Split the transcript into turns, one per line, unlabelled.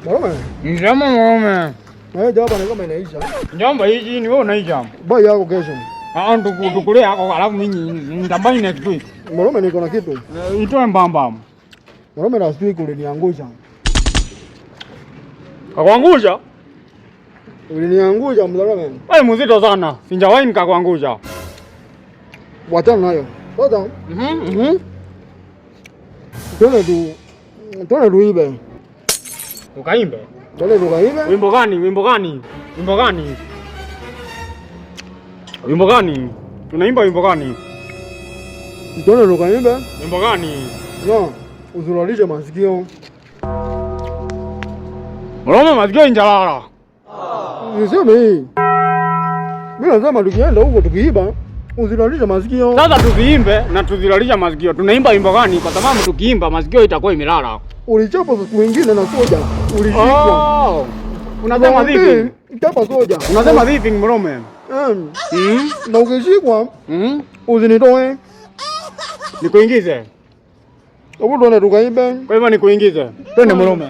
Morome.
Njama morome.
Jaba ni kama inaisha.
Njamba hii ni wewe unaija.
Bai yako kesho.
Tukule yako alafu mimi nitambai next week.
Morome niko na kitu.
Itoe mbamba.
Morome last week uliniangusha.
Kakuangusha?
Uliniangusha Morome.
Wewe mzito sana. Sijawahi nikakuangusha.
Wachana nayo. Sasa. Tuone tuibe.
Ukaimbe.
Tuone tukaimbe.
Wimbo gani? Wimbo gani? Wimbo gani? Wimbo gani? Tunaimba wimbo gani?
Tuone tukaimbe.
Wimbo gani?
No, usulalishe masikio.
Morome masikio injalala.
Niseme hii. Mimi nasema tukienda huko tukiiba usilalishe masikio.
Sasa tusiimbe na tuzilalisha masikio. Tunaimba wimbo gani? Kwa sababu tukiimba masikio itakuwa imelala.
Ulichapa siku nyingine na soja. Ulishikwa.
Oh. Unasema vipi?
Chapa soja.
Unasema vipi Morome?
Na ukishikwa usinitoe.
Nikuingize.
Hebu tuone tukaimbe.
Kwa hivyo nikuingize. Twende Morome.